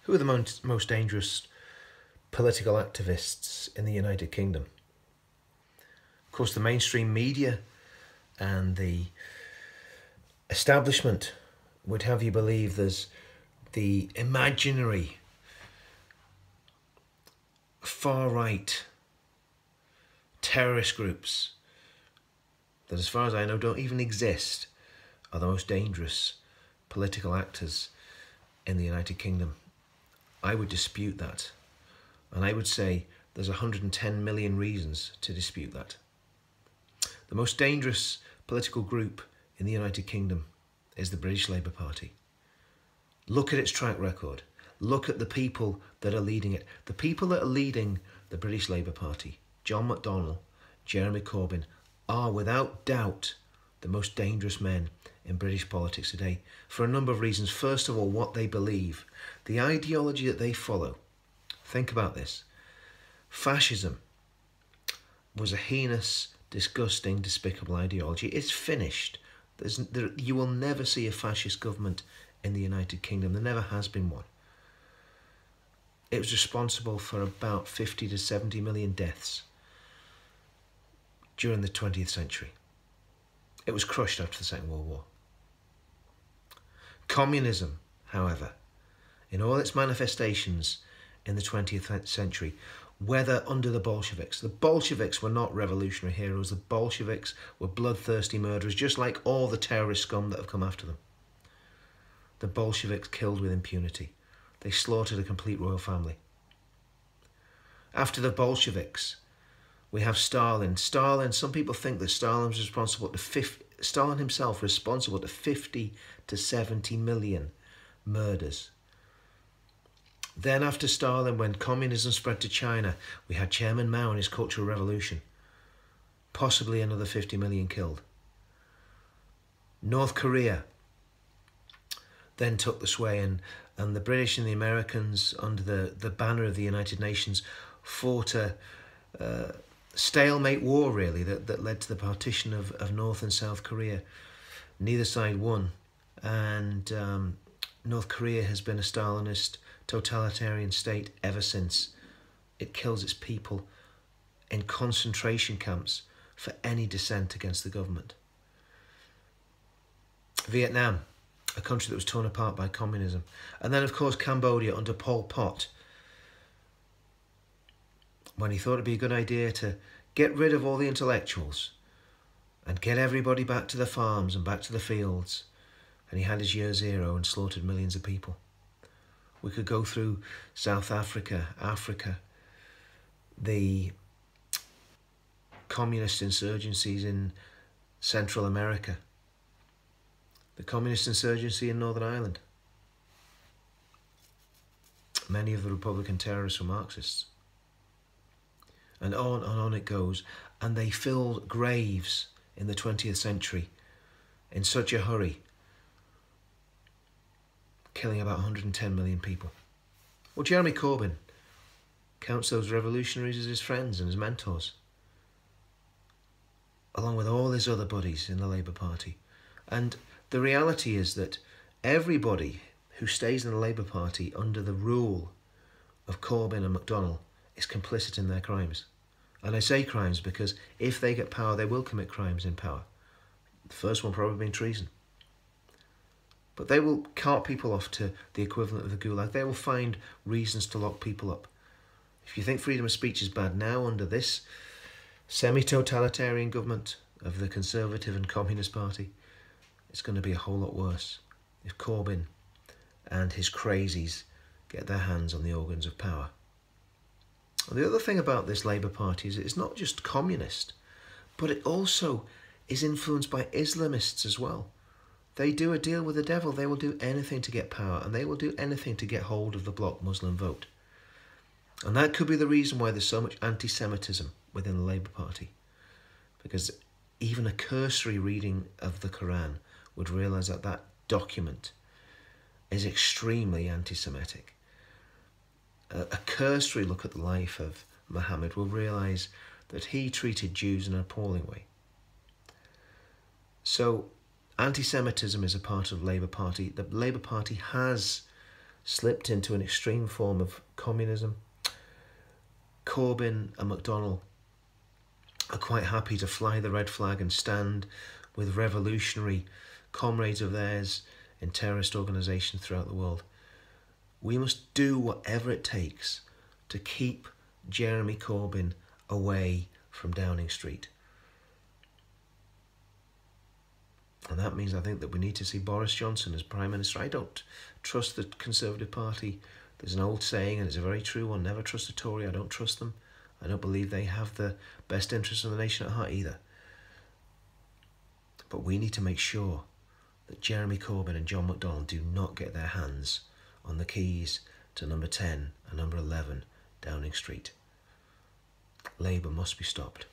Who are the most dangerous political activists in the United Kingdom? Of course, the mainstream media and the establishment would have you believe there's the imaginary far-right terrorist groups that, as far as I know, don't even exist, are the most dangerous political actors in the United Kingdom. I would dispute that. And I would say there's 110 million reasons to dispute that. The most dangerous political group in the United Kingdom is the British Labour Party. Look at its track record. Look at the people that are leading it. The people that are leading the British Labour Party, John McDonnell, Jeremy Corbyn, are without doubt the most dangerous men in British politics today for a number of reasons. First of all, what they believe, the ideology that they follow. Think about this. Fascism was a heinous, disgusting, despicable ideology. It's finished. You will never see a fascist government in the United Kingdom. There never has been one. It was responsible for about 50 to 70 million deaths during the 20th century. It was crushed after the Second World War. Communism, however, in all its manifestations in the 20th century, whether under the Bolsheviks were not revolutionary heroes. The Bolsheviks were bloodthirsty murderers, just like all the terrorist scum that have come after them. The Bolsheviks killed with impunity. They slaughtered a complete royal family. After the Bolsheviks, we have Stalin. Some people think that Stalin himself responsible to 50 to 70 million murders. Then after Stalin, when communism spread to China, we had Chairman Mao and his Cultural Revolution. Possibly another 50 million killed. North Korea then took the sway, and the British and the Americans, under the banner of the United Nations, fought a stalemate war, really, that led to the partition of North and South Korea. Neither side won, and North Korea has been a Stalinist, totalitarian state ever since. It kills its people in concentration camps for any dissent against the government. Vietnam, a country that was torn apart by communism. And then, of course, Cambodia under Pol Pot, when he thought it'd be a good idea to get rid of all the intellectuals and get everybody back to the farms and back to the fields. And he had his year zero and slaughtered millions of people. We could go through South Africa, the communist insurgencies in Central America, the communist insurgency in Northern Ireland. Many of the Republican terrorists were Marxists. And on it goes. And they filled graves in the 20th century in such a hurry, killing about 110 million people. Well, Jeremy Corbyn counts those revolutionaries as his friends and his mentors, along with all his other buddies in the Labour Party. And the reality is that everybody who stays in the Labour Party under the rule of Corbyn and McDonnell is complicit in their crimes. And I say crimes because if they get power, they will commit crimes in power. The first one probably being treason. But they will cart people off to the equivalent of the Gulag. They will find reasons to lock people up. If you think freedom of speech is bad now under this semi-totalitarian government of the Conservative and Communist Party, it's going to be a whole lot worse if Corbyn and his crazies get their hands on the organs of power. And the other thing about this Labour Party is it's not just communist, but it also is influenced by Islamists as well. They do a deal with the devil. They will do anything to get power, and they will do anything to get hold of the bloc Muslim vote. And that could be the reason why there's so much anti-Semitism within the Labour Party. Because even a cursory reading of the Quran would realise that that document is extremely anti-Semitic. A cursory look at the life of Muhammad will realise that he treated Jews in an appalling way. So anti-Semitism is a part of the Labour Party. The Labour Party has slipped into an extreme form of communism. Corbyn and McDonnell are quite happy to fly the red flag and stand with revolutionary comrades of theirs in terrorist organisations throughout the world. We must do whatever it takes to keep Jeremy Corbyn away from Downing Street. And that means I think that we need to see Boris Johnson as Prime Minister. I don't trust the Conservative Party. There's an old saying, and it's a very true one, never trust a Tory. I don't trust them. I don't believe they have the best interests of the nation at heart either. But we need to make sure that Jeremy Corbyn and John McDonnell do not get their hands on the keys to number 10 and number 11 Downing Street. Labour must be stopped.